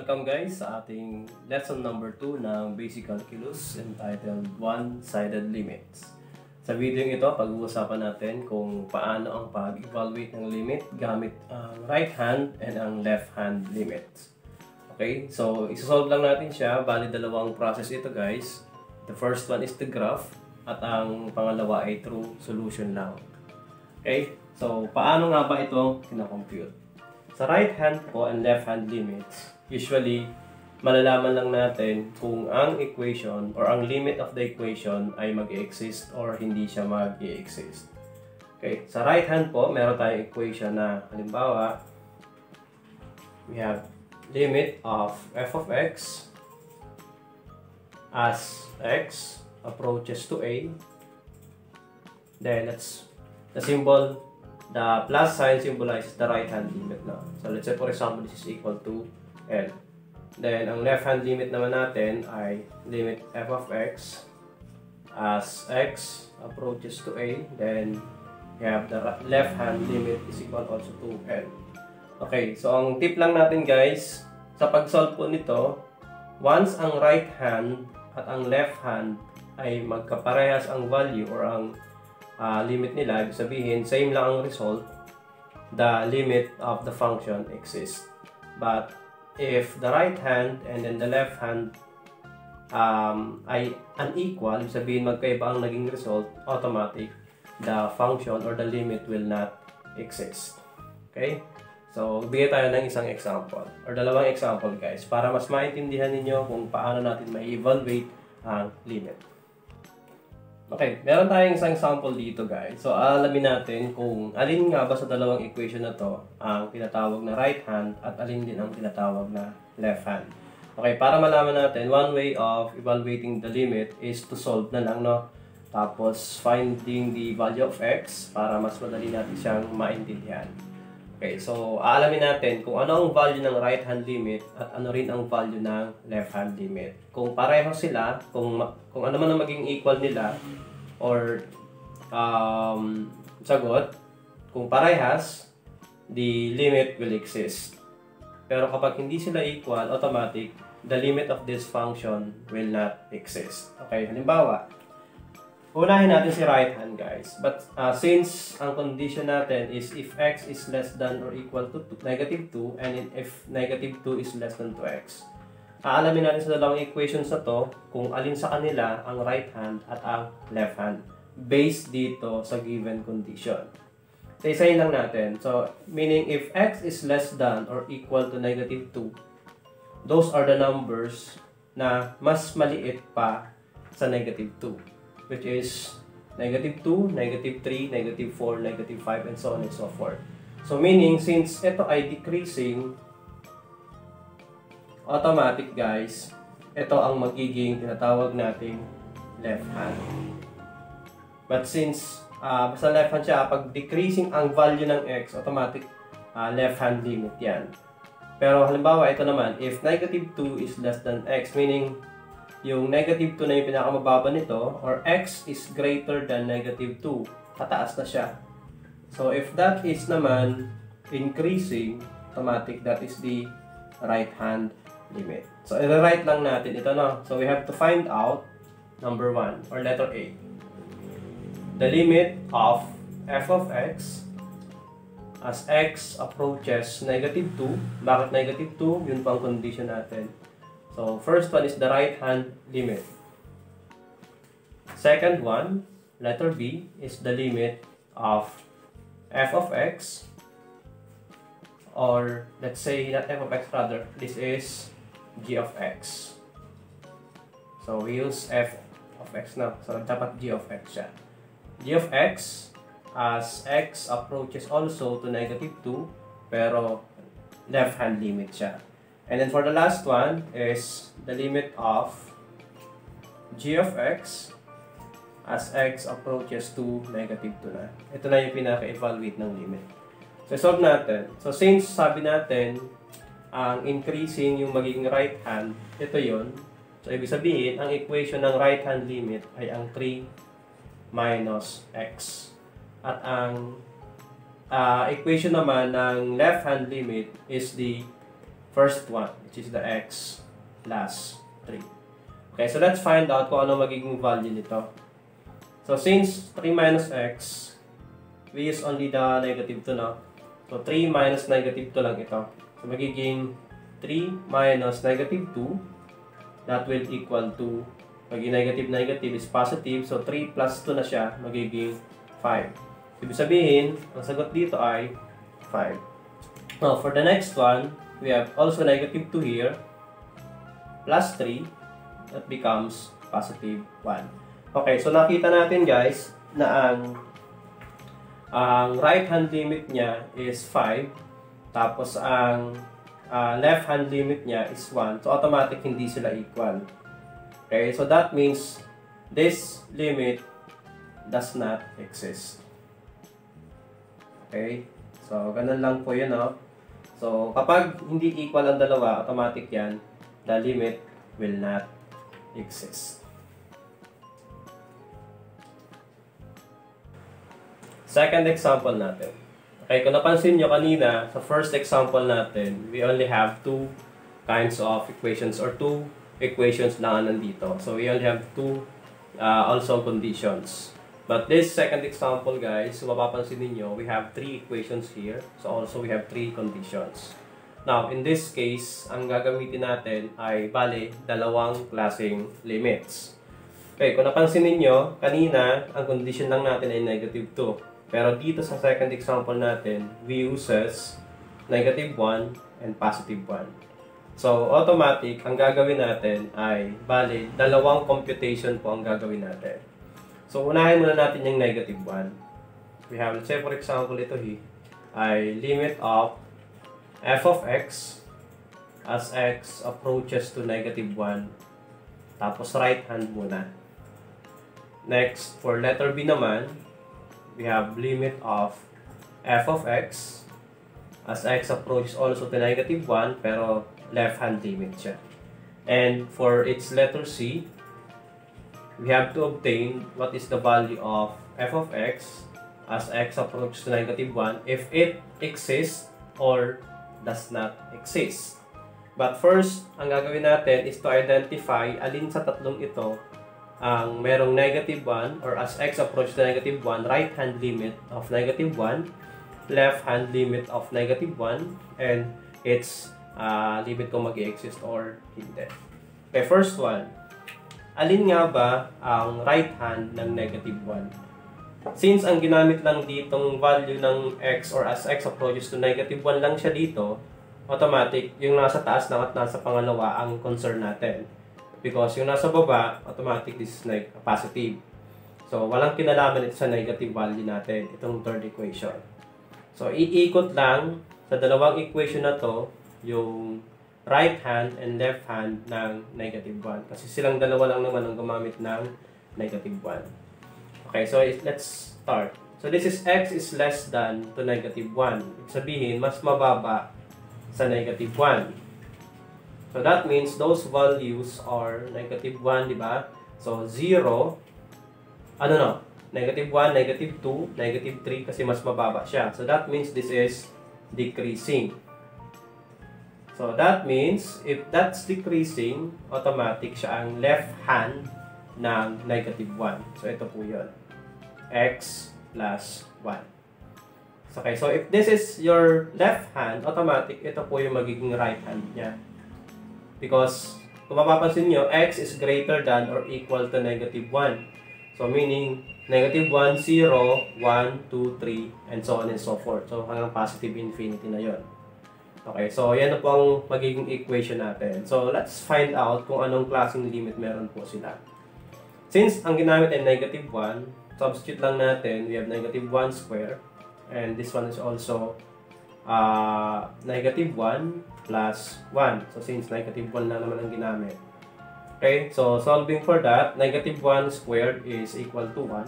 Welcome guys sa ating lesson number 2 ng Basic Calculus entitled One-Sided Limits. Sa video ito, pag-uusapan natin kung paano ang pag-evaluate ng limit gamit ang right hand and ang left hand limits. Okay, so isasolve lang natin siya. Bali dalawang process ito guys. The first one is the graph at ang pangalawa ay through solution lang. Okay, so paano nga ba ito kina-compute? Sa right hand po and left hand limits, usually malalaman lang natin kung ang equation or ang limit of the equation ay mag-exist or hindi siya mag-exist. Okay, sa right hand po, meron tayong equation na halimbawa, we have limit of f of x as x approaches to a. Then that's the symbol. The plus sign symbolizes the right hand limit now. So let's say for example this is equal to L. Then ang left hand limit naman natin ay limit f of x as x approaches to a. Then we have the left hand limit is equal also to L. Okay, so ang tip lang natin guys, sa pag-solve po nito, once ang right hand at ang left hand ay magkaparehas ang value or ang limit nila, ibig sabihin, same lang ang result, the limit of the function exists. But if the right hand and then the left hand ay unequal, ibig sabihin magkaiba ang naging result, automatic, the function or the limit will not exist. Okay? So, bigay tayo ng isang example or dalawang example guys para mas maintindihan ninyo kung paano natin ma-evaluate ang limit. Okay, meron tayong isang sample dito guys. So, alamin natin kung alin nga ba sa dalawang equation na to ang tinatawag na right hand at alin din ang tinatawag na left hand. Okay, para malaman natin, one way of evaluating the limit is to solve na lang, no? Tapos, finding the value of x para mas madali natin siyang maintindihan. Okay, so, aalamin natin kung ano ang value ng right hand limit at ano rin ang value ng left hand limit. Kung pareho sila, kung ano man ang maging equal nila, or sagot, kung parehas, the limit will exist. Pero kapag hindi sila equal, automatic, the limit of this function will not exist. Okay, halimbawa, unahin natin si right hand guys. But since ang condition natin is if x is less than or equal to negative 2 and if negative 2 is less than 2x. Aalamin natin sa dalawang equations na to kung alin sa kanila ang right hand at ang left hand based dito sa given condition. So, isayin lang natin. So, meaning if x is less than or equal to negative 2, those are the numbers na mas maliit pa sa negative 2, which is negative 2, negative 3, negative 4, negative 5, and so on and so forth. So, meaning since ito ay decreasing, automatic guys, ito ang magiging tinatawag nating left hand. But since basta left hand siya, pag decreasing ang value ng x, automatic left hand limit yan. Pero halimbawa ito naman, if negative 2 is less than x, meaning yung negative 2 na yung pinakamababa nito, or x is greater than negative 2, tataas na siya. So if that is naman increasing, automatic that is the right hand limit. So, i-write lang natin ito, no? So, we have to find out number 1 or letter A. The limit of f of x as x approaches negative 2. Bakit negative 2? Yun pa ang condition natin. So, first one is the right hand limit. Second one, letter B, is the limit of f of x, or let's say not f of x rather, this is g of x. So, we use f of x now. So, dapat g of x siya. G of x as x approaches also to negative 2, pero left hand limit siya. And then for the last one is the limit of g of x as x approaches to negative 2 na. Ito na yung pinaka-evaluate ng limit. So, solve natin. So, since sabi natin, ang increasing yung magiging right hand, ito yon. So, ibig sabihin, ang equation ng right hand limit ay ang 3 minus x. At ang equation naman ng left hand limit is the first one, which is the x plus 3. Okay, so let's find out kung ano magiging value nito. So since 3 minus x, we use only the negative 2 na. So 3 minus negative 2 lang ito. So magiging 3 minus negative 2, that will equal to, magiging negative is positive, so 3 plus 2 na siya, magiging 5. Ibig sabihin, ang sagot dito ay 5. Now, for the next one, we have also negative 2 here, plus 3, that becomes positive 1. Okay, so nakita natin guys, na ang right hand limit niya is 5, tapos ang left hand limit niya is 1, so automatic hindi sila equal. Okay, so that means this limit does not exist. Okay, so ganun lang po yun, no? So kapag hindi equal ang dalawa, automatic yan, the limit will not exist. Second example natin. Okay, kung napansin nyo kanina, sa first example natin, we only have two kinds of equations or two equations na nandito. So we only have two also conditions. But this second example guys, so mapapansin niyo, we have three equations here. So also we have three conditions. Now, in this case, ang gagamitin natin ay bale, dalawang klaseng limits. Okay, kung napansin niyo, kanina, ang condition lang natin ay negative 2. Pero dito sa second example natin, we uses negative 1 and positive 1. So, automatic, ang gagawin natin ay, bale, dalawang computation po ang gagawin natin. So, unahin muna natin yung negative 1. We have, let's say for example, ito ay limit of f of x as x approaches to negative 1. Tapos, right hand muna. Next, for letter B naman, we have limit of f of x as x approaches also to negative 1, pero left hand limit siya. And for its letter C, we have to obtain what is the value of f of x as x approaches to negative 1 if it exists or does not exist. But first, ang gagawin natin is to identify alin sa tatlong ito ang merong negative 1 or as x approaches to negative 1, right hand limit of negative 1, left hand limit of negative 1, and its limit kung mag-exist or hindi. Okay, first one. Alin nga ba ang right hand ng negative 1? Since ang ginamit lang ditong value ng x or as x approaches to negative 1 lang siya dito, automatic, yung nasa taas lang at nasa pangalawa ang concern natin. Because yung nasa baba, automatic this is positive. So, walang kinalaman ito sa negative value natin, itong third equation. So, iikot lang sa dalawang equation na to, yung right hand and left hand ng negative 1. Kasi silang dalawa lang naman ang gumamit ng negative 1. Okay, so let's start. So this is x is less than to negative 1. Ibig sabihin, mas mababa sa negative 1. So that means those values are negative 1, di ba? So 0, negative 1, negative 2, negative 3 kasi mas mababa siya. So that means this is decreasing. So that means, if that's decreasing, automatic siya ang left hand ng negative 1. So ito po yun. X plus 1. Okay, so if this is your left hand, automatic, ito po yung magiging right hand niya. Because, kung mapapansin nyo, x is greater than or equal to negative 1. So meaning, negative 1, 0, 1, 2, 3, and so on and so forth. So hanggang positive infinity na yon. Okay, so yan na po ang magiging equation natin. So let's find out kung anong klaseng limit meron po sila. Since ang ginamit ay negative 1, substitute lang natin, we have negative 1 square. And this one is also negative 1 plus 1. So since negative 1 na naman ang ginamit. Okay, so solving for that, negative 1 squared is equal to 1.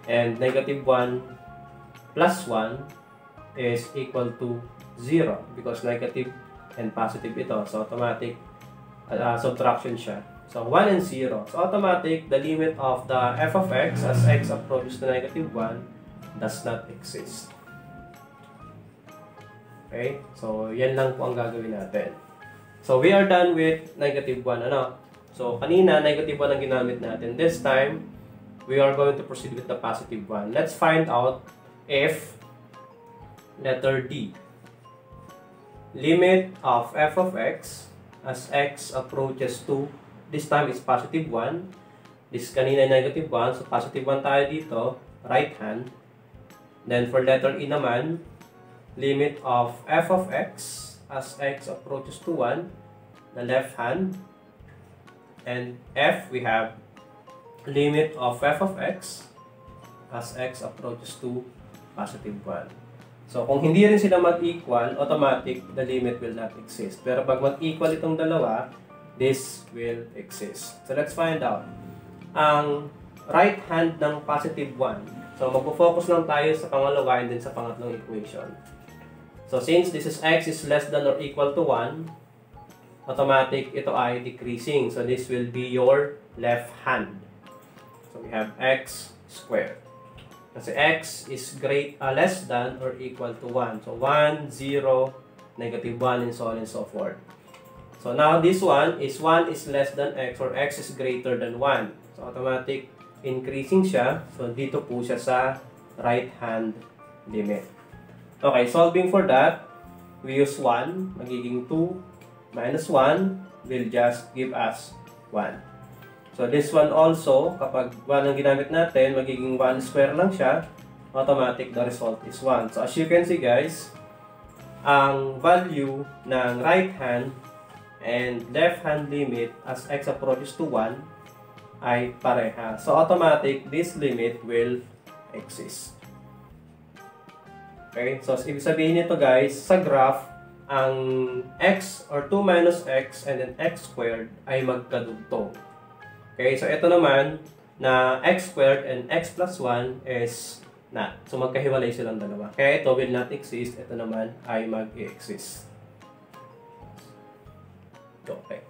And negative 1 plus 1 is equal to 0 because negative and positive ito. So automatic subtraction siya. So 1 and 0. So automatic, the limit of the f of x as x approaches to negative 1 does not exist. Okay? So, yan lang po ang gagawin natin. So, we are done with negative 1. Ano? So, kanina, negative 1 ang ginamit natin. This time, we are going to proceed with the positive 1. Let's find out if letter D. Limit of f of x as x approaches to, this time is positive 1. This kanina negative 1, so positive 1 tayo dito, right hand. Then for letter E naman, limit of f of x as x approaches to 1, the left hand. And F, we have limit of f of x as x approaches to positive 1. So, kung hindi rin sila mag-equal, automatic, the limit will not exist. Pero pag mag-equal itong dalawa, this will exist. So, let's find out. Ang right hand ng positive 1. So, magpo-focus lang tayo sa pangalawa and then sa pangatlong equation. So, since this is x is less than or equal to 1, automatic ito ay decreasing. So, this will be your left hand. So, we have x squared. Kasi x is less than or equal to 1. So, 1, 0, negative 1, and so on and so forth. So, now this one is less than x or x is greater than 1. So, automatic increasing siya. So, dito po siya sa right hand limit. Okay, solving for that, we use 1, magiging 2, minus 1 will just give us 1. So, this one also, kapag 1 ang ginamit natin, magiging 1 square lang siya, automatic the result is 1. So, as you can see guys, ang value ng right hand and left hand limit as x approaches to 1 ay pareha. So, automatic, this limit will exist. Okay? So, ibig sabihin nito guys, sa graph, ang x or 2 minus x and then x squared ay magkadugtong. Okay, so ito naman na x squared and x plus 1 is not. So magkahiwalay silang dalawa. Kaya ito will not exist, ito naman ay mag-exist. Okay.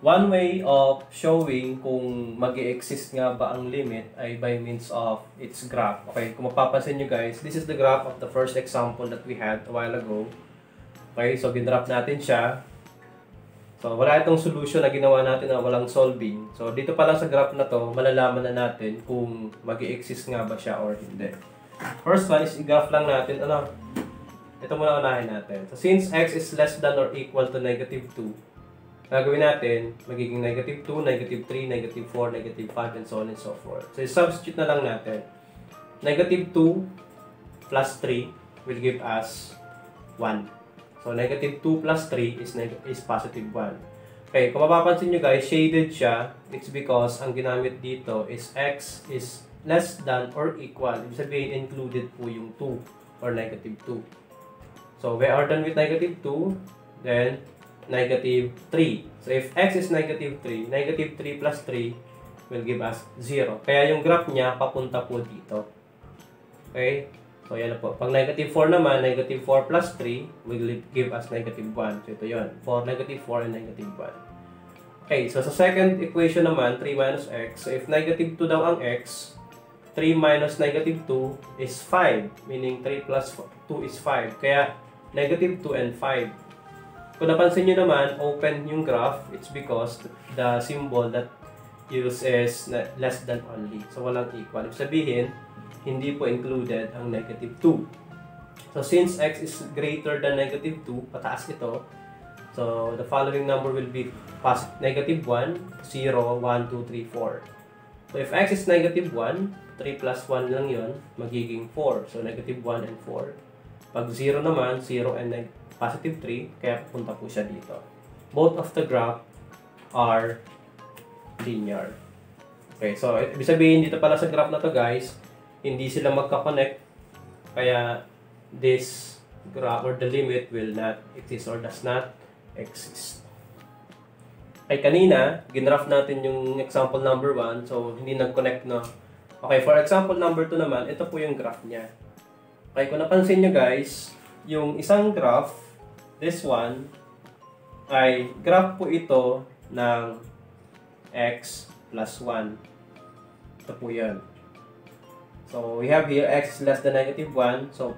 One way of showing kung mag-exist nga ba ang limit ay by means of its graph. Okay, kung mapapansin nyo guys, this is the graph of the first example that we had a while ago. Okay, so ginraph natin siya. So, wala itong solution na ginawa natin na walang solving. So, dito pa lang sa graph na to, malalaman na natin kung mag-i-exist nga ba siya or hindi. First one is i-graph lang natin. Ito muna unahin natin. So, since x is less than or equal to negative 2, gagawin natin, magiging negative 2, negative 3, negative 4, negative 5, and so on and so forth. So, substitute na lang natin. Negative 2 plus 3 will give us 1. So, negative 2 plus 3 is positive 1. Okay, kung mapapansin nyo guys, shaded siya. It's because ang ginamit dito is x is less than or equal. Ibig sabihin, included po yung 2 or negative 2. So, we are done with negative 2. Then, negative 3. So, if x is negative 3, negative 3 plus 3 will give us 0. Kaya yung graph niya, papunta po dito. Okay? So, yan na po. Pag negative 4 naman, negative 4 plus 3 will give us negative 1. So, ito yun. Negative 4 and negative 1. Okay, so sa second equation naman, 3 minus x. So, if negative 2 daw ang x, 3 minus negative 2 is 5. Meaning, 3 plus 2 is 5. Kaya, negative 2 and 5. Kung napansin nyo naman, open yung graph. It's because the symbol that uses less than only. So, walang equal. Ibig sabihin, hindi po included ang negative 2. So, since x is greater than negative 2, pataas ito. So, the following number will be negative 1, 0, 1, 2, 3, 4. So, if x is negative 1, 3 plus 1 lang yun, magiging 4. So, negative 1 and 4. Pag 0 naman, 0 and positive 3, kaya pupunta po siya dito. Both of the graph are linear. Okay, so, ibig sabihin dito pala sa graph na to guys, hindi sila magka-connect, kaya this graph or the limit will not exist or does not exist. Ay kanina, ginraph natin yung example number 1, so hindi nag-connect no. Okay, for example number 2 naman, ito po yung graph niya. Okay, kung napansin nyo guys, yung isang graph, this one, ay graph po ito ng x plus 1. Ito po yan. So, we have here x is less than negative 1. So,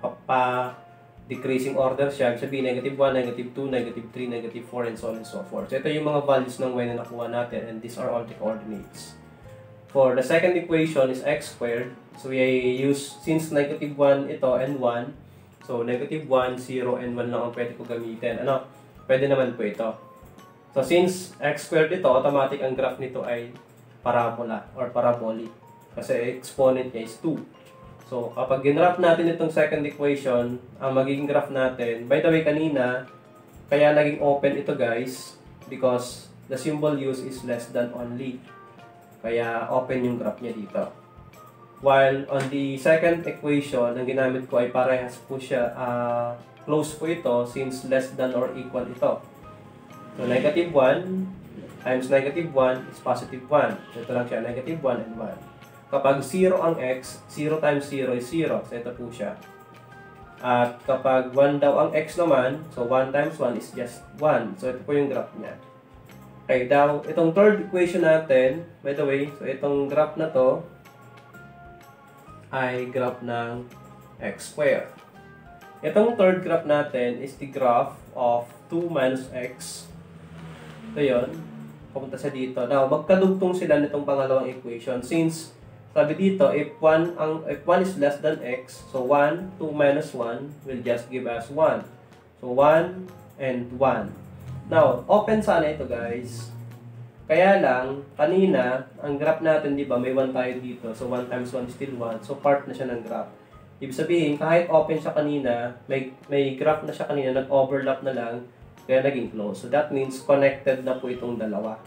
decreasing order siya. Sabihin, negative 1, negative 2, negative 3, negative 4, and so on and so forth. So, ito yung mga values ng y na nakuha natin, and these are all the coordinates. For the second equation is x squared. So, we use, since negative 1 ito and 1, so, negative 1, 0, and 1 lang ang pwede ko gamitin. Ano? Pwede naman po ito. So, since x squared ito, automatic ang graph nito ay parabola or parabolic. Kasi exponent niya is 2. So, kapag ginraph natin itong second equation, ang magiging graph natin, by the way, kanina, kaya naging open ito guys, because the symbol used is less than only. Kaya open yung graph niya dito. While on the second equation, ang ginamit ko ay parehas po siya, close po ito since less than or equal ito. So, negative 1 times negative 1 is positive 1. So, ito lang siya, negative 1 and 1. Kapag 0 ang x, 0 times 0 is 0. So, ito po siya. At kapag 1 daw ang x naman, so 1 times 1 is just 1. So, ito po yung graph niya. Okay, daw, itong third equation natin, by the way, so itong graph na to ay graph ng x squared. Itong third graph natin is the graph of 2 minus x. Ito yun. Pupunta siya dito. Now, magkadugtong sila nitong pangalawang equation. Since, sabi dito, if 1 is less than x, so 1, 2 minus 1 will just give us 1. So, 1 and 1. Now, open sana ito guys. Kaya lang, kanina, ang graph natin, di ba, may 1 tayo dito. So, 1 times 1 is still 1. So, part na siya ng graph. Ibig sabihin, kahit open siya kanina, may graph na siya kanina, nag-overlap na lang, kaya naging close. So, that means connected na po itong dalawa.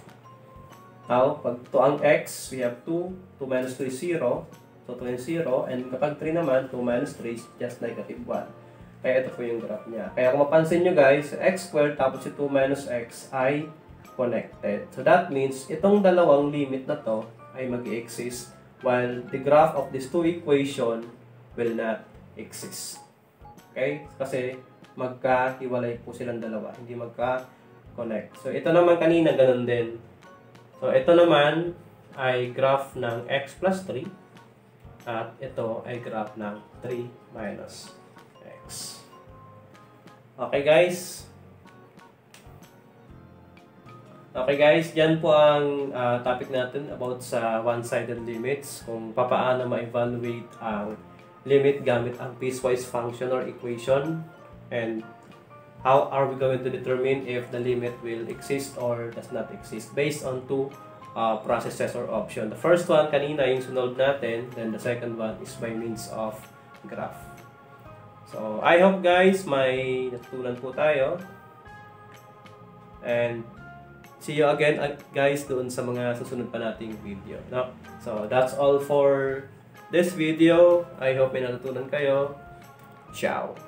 Now, pag 2 ang x, we have 2. 2 minus 2 is 0. So, 2 is 0. And kapag 3 naman, 2 minus 3 is just negative 1. Kaya ito po yung graph niya. Kaya kung mapansin nyo guys, x squared tapos si 2 minus x ay connected. So, that means itong dalawang limit na to ay mag-exist while the graph of these two equation will not exist. Okay? Kasi magkahiwalay po silang dalawa. Hindi magka-connect. So, ito naman kanina, ganun din. So, ito naman ay graph ng x plus 3 at ito ay graph ng 3 minus x. Okay guys? Okay guys, yan po ang topic natin about sa one-sided limits, kung paano ma-evaluate ang limit gamit ang piecewise function or equation, and how are we going to determine if the limit will exist or does not exist based on two processes or option. The first one, kanina yung sunod natin, then the second one is by means of graph. So, I hope guys, may natutunan po tayo. And see you again guys doon sa mga susunod pa nating video. No? So, that's all for this video. I hope may natutunan kayo. Ciao!